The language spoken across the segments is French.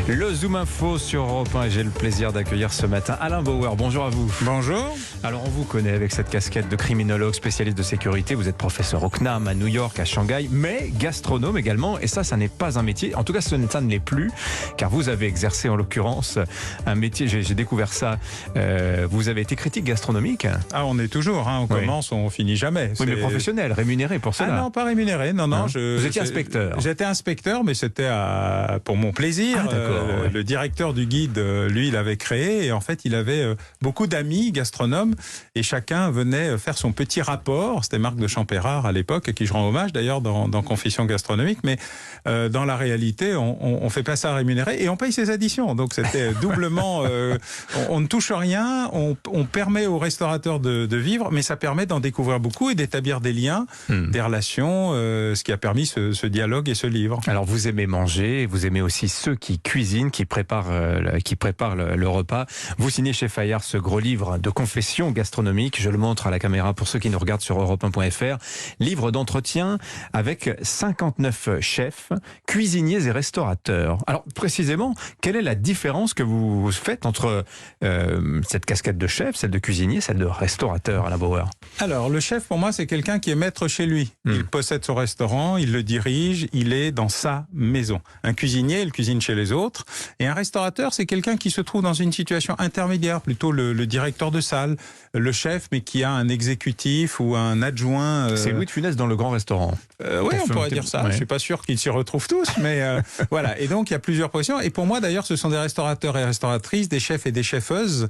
Le Zoom Info sur Europe 1 et j'ai le plaisir d'accueillir ce matin Alain Bauer. Bonjour à vous. Bonjour. Alors on vous connaît avec cette casquette de criminologue spécialiste de sécurité. Vous êtes professeur au CNAM à New York, à Shanghai, mais gastronome également. Et ça n'est pas un métier. En tout cas, ça ne l'est plus, car vous avez exercé en l'occurrence un métier. J'ai découvert ça. Vous avez été critique gastronomique. Ah, on est toujours. On commence, on finit jamais. Oui, mais professionnel, rémunéré pour cela. Ah non, pas rémunéré. Non. Vous étiez inspecteur. J'étais inspecteur, mais c'était pour mon plaisir. Ah, d'accord. Le directeur du guide, lui, il avait créé et en fait, il avait beaucoup d'amis gastronomes et chacun venait faire son petit rapport. C'était Marc de Champérard à l'époque, à qui je rends hommage d'ailleurs dans Confession gastronomique. Mais dans la réalité, on fait pas ça rémunéré et on paye ses additions. Donc c'était doublement. On ne touche rien. On permet aux restaurateurs de vivre, mais ça permet d'en découvrir beaucoup et d'établir des liens, des relations, ce qui a permis ce dialogue et ce livre. Alors vous aimez manger, vous aimez aussi ceux qui cuisinent, qui préparent le repas. Vous signez chez Fayard ce gros livre de confessions gastronomiques. Je le montre à la caméra pour ceux qui nous regardent sur europe1.fr. Livre d'entretien avec 59 chefs, cuisiniers et restaurateurs. Alors précisément, quelle est la différence que vous faites entre cette casquette de chef, celle de cuisinier, celle de restaurateur, Alain Bauer? Alors le chef pour moi c'est quelqu'un qui est maître chez lui. Il possède son restaurant, il le dirige, il est dans sa maison. Un cuisinier, il cuisine chez les autres. Et un restaurateur, c'est quelqu'un qui se trouve dans une situation intermédiaire, plutôt le directeur de salle, le chef, mais qui a un exécutif ou un adjoint. C'est Louis de Funès dans Le Grand Restaurant. Oui, on pourrait dire ça. Ouais. Je suis pas sûr qu'ils s'y retrouvent tous, mais voilà. Et donc, il y a plusieurs positions. Et pour moi, d'ailleurs, ce sont des restaurateurs et restauratrices, des chefs et des cheffeuses,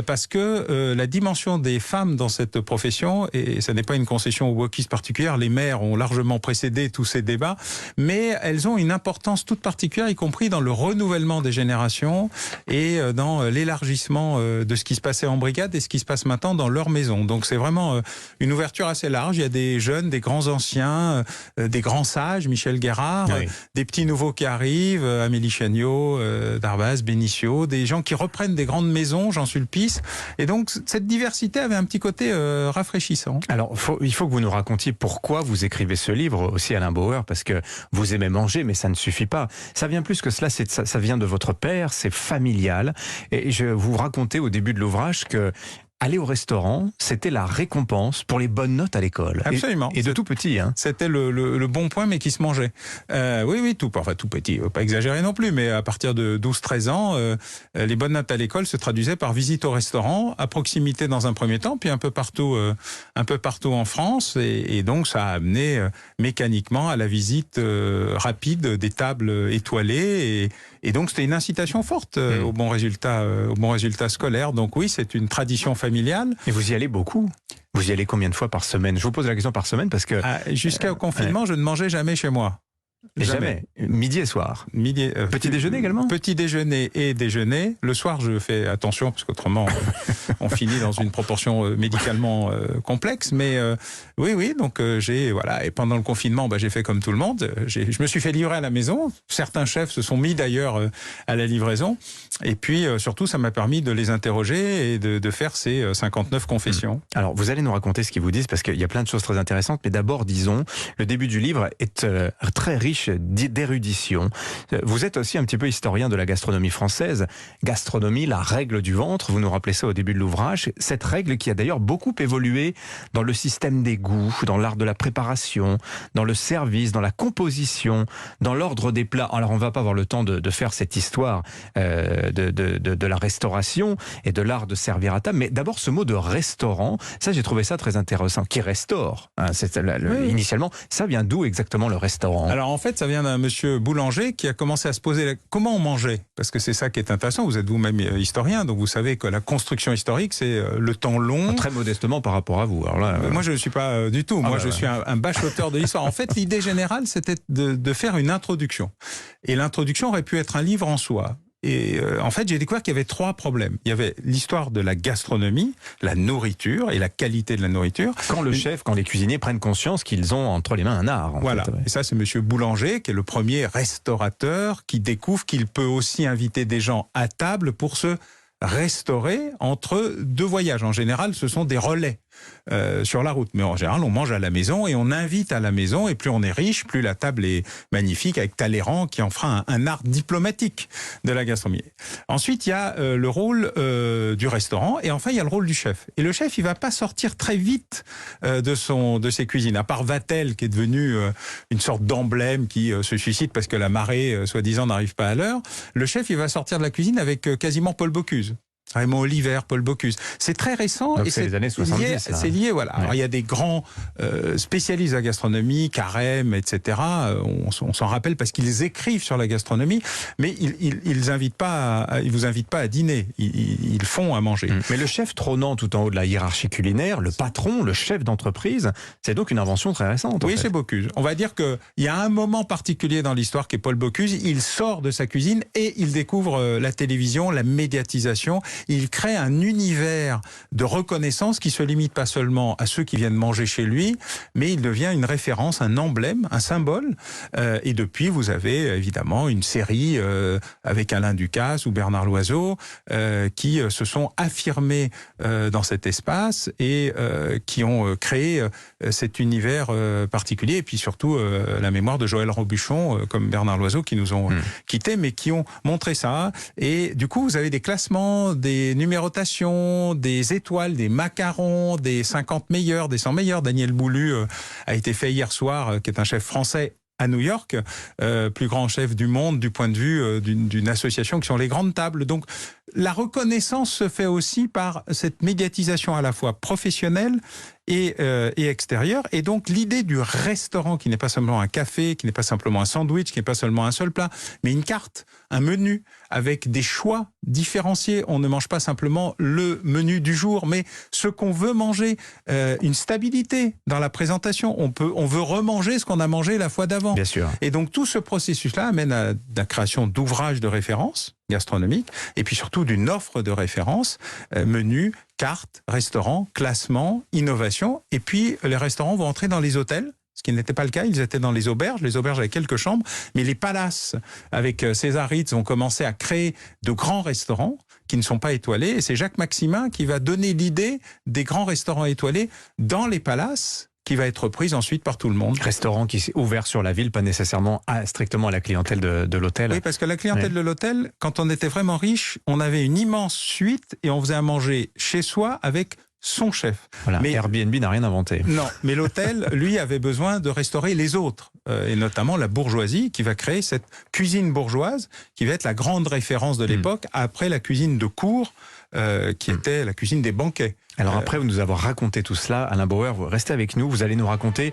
parce que la dimension des femmes dans cette profession, et ça n'est pas une concession aux wokistes particulière, les mères ont largement précédé tous ces débats, mais elles ont une importance toute particulière, y compris dans le renouvellement des générations et dans l'élargissement de ce qui se passait en brigade et ce qui se passe maintenant dans leur maison. Donc c'est vraiment une ouverture assez large. Il y a des jeunes, des grands anciens, des grands sages, Michel Guérard, oui. Des petits nouveaux qui arrivent, Amélie Chagnot, Darbaz, Bénicio, des gens qui reprennent des grandes maisons, Jean Sulpice. Et donc cette diversité avait un petit côté rafraîchissant. Alors il faut que vous nous racontiez pourquoi vous écrivez ce livre aussi, Alain Bauer, parce que vous aimez manger, mais ça ne suffit pas. Ça vient plus que cela, ça vient de votre père, c'est familial. Et je vous racontais au début de l'ouvrage que aller au restaurant, c'était la récompense pour les bonnes notes à l'école. Absolument. Et de tout petit. C'était le bon point, mais qui se mangeait. Oui, tout petit, pas exagérer non plus, mais à partir de 12-13 ans, les bonnes notes à l'école se traduisaient par visite au restaurant, à proximité dans un premier temps, puis un peu partout en France. Et donc, ça a amené mécaniquement à la visite rapide des tables étoilées. Et donc, c'était une incitation forte au bon résultat scolaire. Donc oui, c'est une tradition familiale. Et vous y allez beaucoup? Vous y allez combien de fois par semaine? Je vous pose la question par semaine parce que... Jusqu'au confinement, je ne mangeais jamais chez moi. Jamais. Midi et soir. Petit déjeuner également? Petit déjeuner et déjeuner. Le soir, je fais attention parce qu'autrement, on finit dans une proportion médicalement complexe. Mais oui. Donc Et pendant le confinement, j'ai fait comme tout le monde. Je me suis fait livrer à la maison. Certains chefs se sont mis d'ailleurs à la livraison. Et puis surtout, ça m'a permis de les interroger et de faire ces 59 confessions. Alors, vous allez nous raconter ce qu'ils vous disent parce qu'il y a plein de choses très intéressantes. Mais d'abord, disons, le début du livre est très riche d'érudition. Vous êtes aussi un petit peu historien de la gastronomie française. Gastronomie, la règle du ventre, vous nous rappelez ça au début de l'ouvrage. Cette règle qui a d'ailleurs beaucoup évolué dans le système des goûts, dans l'art de la préparation, dans le service, dans la composition, dans l'ordre des plats. Alors on va pas avoir le temps de faire cette histoire de la restauration et de l'art de servir à table, mais d'abord ce mot de restaurant, ça j'ai trouvé ça très intéressant, qui restaure. Initialement, ça vient d'où exactement le restaurant? Alors en fait, ça vient d'un monsieur boulanger qui a commencé à se poser comment on mangeait, parce que c'est ça qui est intéressant. Vous êtes vous-même historien, donc vous savez que la construction historique, c'est le temps long. Très modestement par rapport à vous. Alors là, moi, je ne suis pas du tout. Moi, je suis un bachoteur de l'histoire. En fait, l'idée générale, c'était de faire une introduction. Et l'introduction aurait pu être un livre en soi. Et en fait, j'ai découvert qu'il y avait 3 problèmes. Il y avait l'histoire de la gastronomie, la nourriture et la qualité de la nourriture. Quand les cuisiniers prennent conscience qu'ils ont entre les mains un art. Voilà. Et ça, c'est monsieur Boulanger, qui est le premier restaurateur qui découvre qu'il peut aussi inviter des gens à table pour se restaurer entre 2 voyages. En général, ce sont des relais. sur la route. Mais en général, on mange à la maison et on invite à la maison. Et plus on est riche, plus la table est magnifique, avec Talleyrand qui en fera un art diplomatique de la gastronomie. Ensuite, il y a le rôle du restaurant. Et enfin, il y a le rôle du chef. Et le chef, il va pas sortir très vite de ses cuisines. À part Vatel, qui est devenu une sorte d'emblème qui se suscite parce que la marée, soi-disant, n'arrive pas à l'heure. Le chef, il va sortir de la cuisine avec quasiment Paul Bocuse. Raymond Oliver, Paul Bocuse. C'est très récent. Donc et c'est les années 70. C'est lié, voilà. Ouais. Alors, il y a des grands spécialistes de la gastronomie, Carême, etc. On s'en rappelle parce qu'ils écrivent sur la gastronomie, mais ils vous invitent pas à dîner. Ils font à manger. Mais le chef trônant tout en haut de la hiérarchie culinaire, le patron, le chef d'entreprise, c'est donc une invention très récente. Oui, c'est Bocuse. On va dire qu'il y a un moment particulier dans l'histoire qui est Paul Bocuse. Il sort de sa cuisine et il découvre la télévision, la médiatisation. Il crée un univers de reconnaissance qui se limite pas seulement à ceux qui viennent manger chez lui, mais il devient une référence, un emblème, un symbole. Et depuis, vous avez évidemment une série avec Alain Ducasse ou Bernard Loiseau qui se sont affirmés dans cet espace et qui ont créé cet univers particulier. Et puis surtout la mémoire de Joël Robuchon, comme Bernard Loiseau, qui nous ont quittés, mais qui ont montré ça. Et du coup, vous avez des classements, des numérotations, des étoiles, des macarons, des 50 meilleurs, des 100 meilleurs. Daniel Boulu a été fait hier soir, qui est un chef français à New York, plus grand chef du monde du point de vue d'une association qui sont les grandes tables. Donc la reconnaissance se fait aussi par cette médiatisation à la fois professionnelle et extérieure. Et donc l'idée du restaurant, qui n'est pas seulement un café, qui n'est pas simplement un sandwich, qui n'est pas seulement un seul plat, mais une carte, un menu avec des choix différenciés. On ne mange pas simplement le menu du jour, mais ce qu'on veut manger, une stabilité dans la présentation. On veut remanger ce qu'on a mangé la fois d'avant. Bien sûr. Et donc tout ce processus-là amène à la création d'ouvrages de référence gastronomique, et puis surtout d'une offre de référence, menu, carte, restaurant, classement, innovation, et puis les restaurants vont entrer dans les hôtels, ce qui n'était pas le cas, ils étaient dans les auberges avaient quelques chambres, mais les palaces, avec César Ritz, ont commencé à créer de grands restaurants qui ne sont pas étoilés, et c'est Jacques Maximin qui va donner l'idée des grands restaurants étoilés dans les palaces, qui va être prise ensuite par tout le monde. Restaurant qui s'est ouvert sur la ville, pas nécessairement strictement à la clientèle de l'hôtel. Oui, parce que la clientèle de l'hôtel, quand on était vraiment riche, on avait une immense suite et on faisait à manger chez soi avec son chef. Voilà, mais Airbnb n'a rien inventé. Non, mais l'hôtel, lui, avait besoin de restaurer les autres, et notamment la bourgeoisie, qui va créer cette cuisine bourgeoise, qui va être la grande référence de l'époque, après la cuisine de cour, qui était la cuisine des banquets. Alors après vous nous avoir raconté tout cela, Alain Bauer, vous restez avec nous, vous allez nous raconter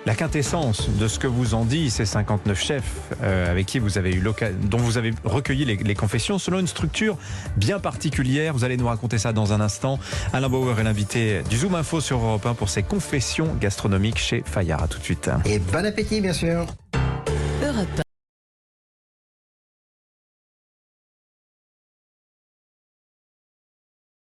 la quintessence de ce que vous en dit ces 59 chefs avec qui vous avez eu dont vous avez recueilli les confessions selon une structure bien particulière. Vous allez nous raconter ça dans un instant. Alain Bauer est l'invité du Zoom Info sur Europe 1 pour ses confessions gastronomiques chez Fayard. À tout de suite. Et bon appétit bien sûr. Europe 1.